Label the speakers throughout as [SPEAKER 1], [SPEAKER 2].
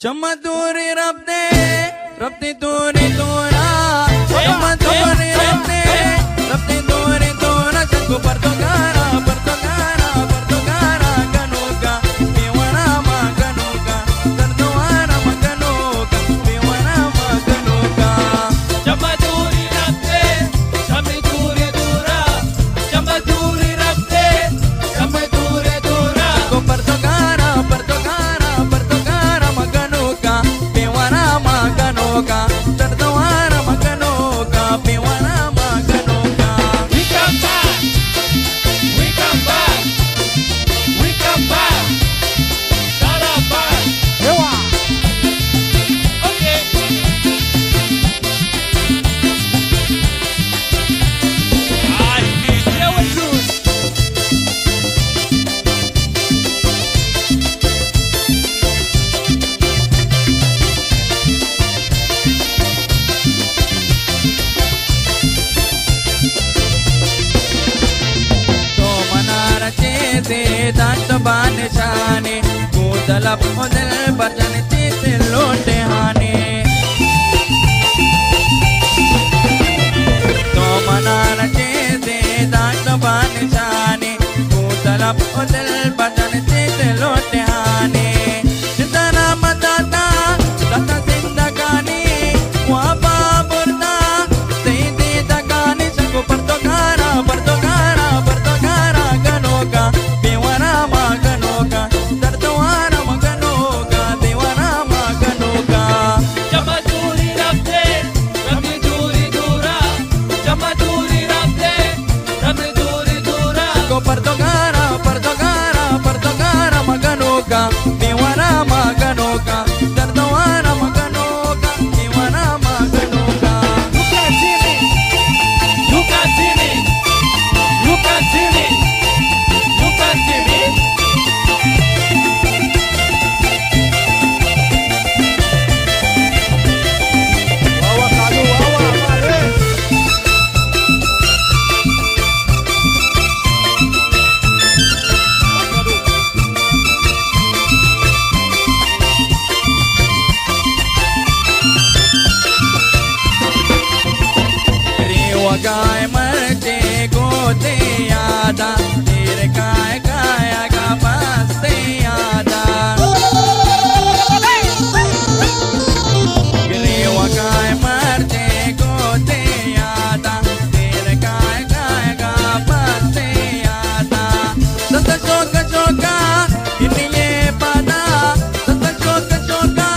[SPEAKER 1] चमदूरी रब दे दूरी दूरा चमदूरी रब दे दूरी दूरा संगु पर तो गारा गनुगा पीवना मा गनुगा दर्दवाना मा गनुगा पीवना मा गनुगा
[SPEAKER 2] चमदूरी रब दे दूरा चमदूरी रब दे दूरा
[SPEAKER 1] संगु पर तो गारा पीवना मा गनुगा दर्दवाना मा गनुगा पीवना मा गनुगा
[SPEAKER 2] We come back Sarabas Okay Ay, DJ Wetsus
[SPEAKER 1] दांत बानिशाने कूदला पोदल बचन चित लोटे हाने तो मनार चेते दांत बानिशाने कूदला पोदल बचन चित लोटे हाने जितना मदाता तथा जिंदगानी वापा बुरदा सीधी दगानी संगु पर तो गारा गनोगा पीवना मा गनोगा दर्दवाना मा गनोगा दीवाना मा गनोगा
[SPEAKER 2] चमदूरी रब दे दूरी दूरा चमदूरी रब दे दूरी दूरा
[SPEAKER 1] को पर तो गारा मा गनोगा पीवना मा गनोगा दर्दवाना मा गनोगा दीवाना मा गनोगा
[SPEAKER 2] You can see me You can see me You can see me
[SPEAKER 1] गाय मरते गोते यादा तेरे काय काया का बसते यादा गिरेवा गाय मरते गोते यादा तेरे काय काया का बसते यादा सत चोका इन्हीं पादा सत चोका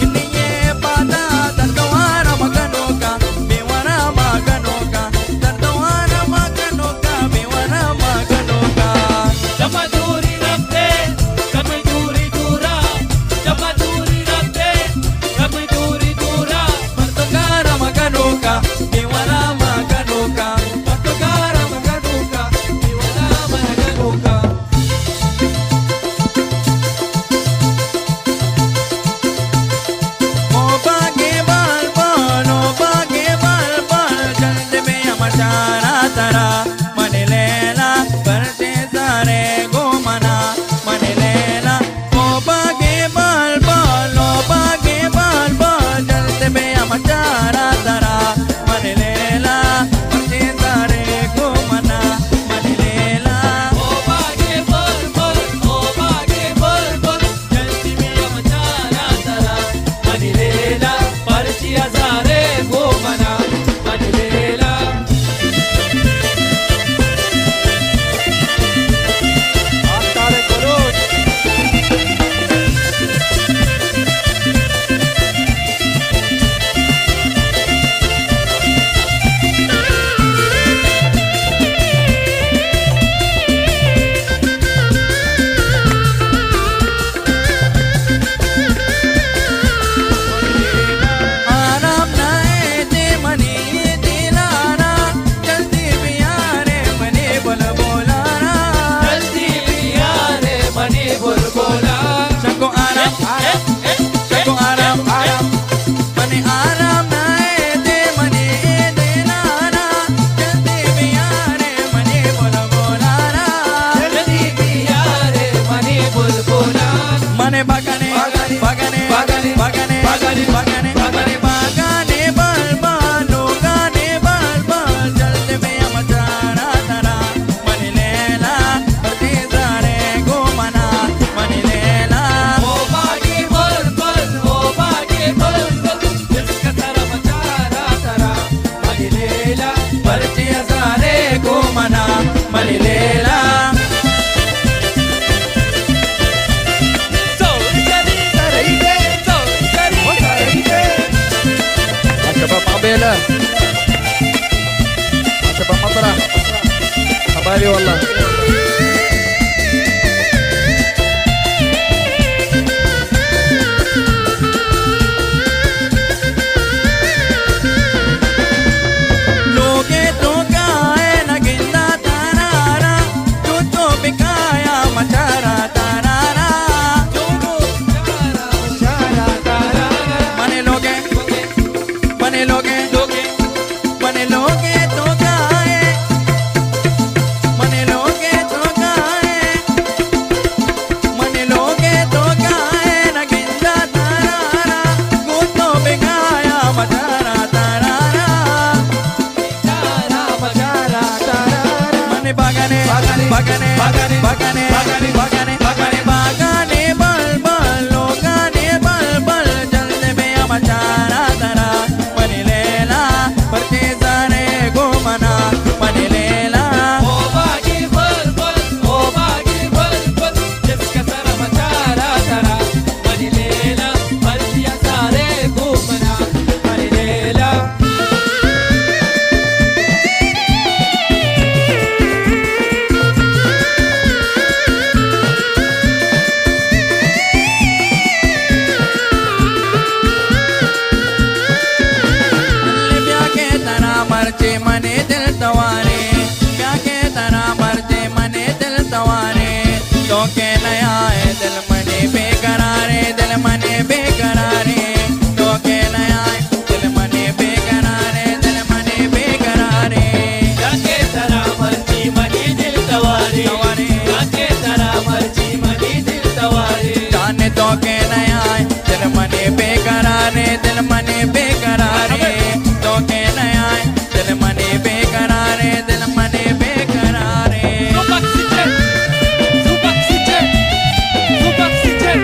[SPEAKER 1] इन्हीं पादा दर्दवाना मगनोगा बेवना मगनोगा दर्दवाना मगनोगा बेवना मगनोगा
[SPEAKER 2] चमदूरी रब दे दूरी दूरा चमदूरी रब दे दूरी दूरा
[SPEAKER 1] पतगारा मगनोगा बेवना मगनोगा पतगारा मगनोगा बेवना मगनोगा ओ बागे बाल जल्द में अमचारा था मचारा तारा मन लेला परचे सारे घुमना मन लेला
[SPEAKER 2] ओ बागे बुलबुल जल्दी में मचारा तारा मन लेला परचिया सारे घुमना मन लेला आतारे करो
[SPEAKER 1] आराम नाए ते मनी दिलाना जल्दी बियारे मने बोल बोलाना
[SPEAKER 2] जल्दी पिया रे मनी बुलबुला
[SPEAKER 1] सबको आराम सबको आराम मने आराम नाए ते मने दिलाना जल्दी बियारे मने बोल बोलाना
[SPEAKER 2] जल्दी पिया रे मनी बुलबुला
[SPEAKER 1] मने बगने बगने बगने बगने बगने बगने बगने बगने बल बालो गाने बल बल जल्दी में मचारा तारा मन लेला परते सारे घुमना मन लेला
[SPEAKER 2] ओ बागे बुलबुल जिसका सारा मचारा तारा मन लेला
[SPEAKER 1] परते सारे घुमना मन लेला
[SPEAKER 3] Coba Pak Bela. Coba Matra. Habari wallah.
[SPEAKER 1] लोगे तो गाए नगिंदा तारारा तू तो बिकाया मचारा तारारा
[SPEAKER 2] मचारा तारा
[SPEAKER 1] मने लोगे मने लोगे मने लोगे तो गाए मने लोगे तो गाए मने लोगे तो गाए नगिंदा तारारा तू तो बिकाया मचारा तारारा
[SPEAKER 2] मचारा तारा
[SPEAKER 1] मने बगने बगने बगने बगने बगने बगने बगने बगने बल बल लोगाने बल बल जल्दी में मचारा तारा मन लेला परचे सारे घुमना मन लेला
[SPEAKER 2] ओ बागे बुलबुल जिसका सारा मचारा तारा मन लेला परचिया सारे घूमना मन लेला
[SPEAKER 1] ब्याह के तना मर्चे मने दिल तवारे ब्याह के तना मर्चे मने दिल तवारे तो के नया है दिल मने बेकरारे दिल मने बेकरारे तो के नया है दिल मने बेकरारे दिल मने बेकरारे
[SPEAKER 2] जाके तारा मर्जी मनी दिल तवारी जाके तारा मर्जी मनी दिल तवारी
[SPEAKER 1] जाने तो के नया है दिल मने बेकरारे दिल मने बेकरारे तो के नया है दिल मने बेकरारे दिल मने बेकरारे
[SPEAKER 2] Subaxygen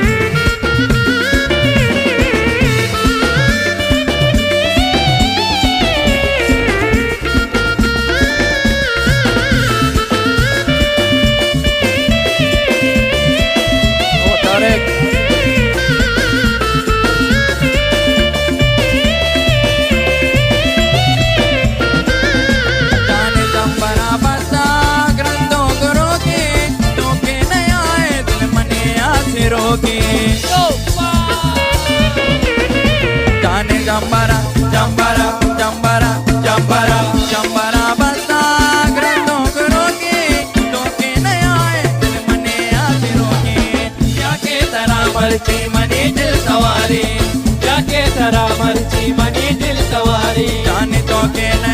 [SPEAKER 3] Oh, Tarek.
[SPEAKER 1] जाने जंबरा बसा ग्रंथों करो के तो के नया है दिल मने आसिरो के जाने जंबरा जंबरा जंबरा जंबरा जंबरा बसा ग्रंथों करो के तो के नया है दिल मने आसिरो के क्या के तरह
[SPEAKER 2] मर्जी मनी दिल तवारी जाके तारा मर्जी मनी दिल तवारी
[SPEAKER 1] जाने तो के नया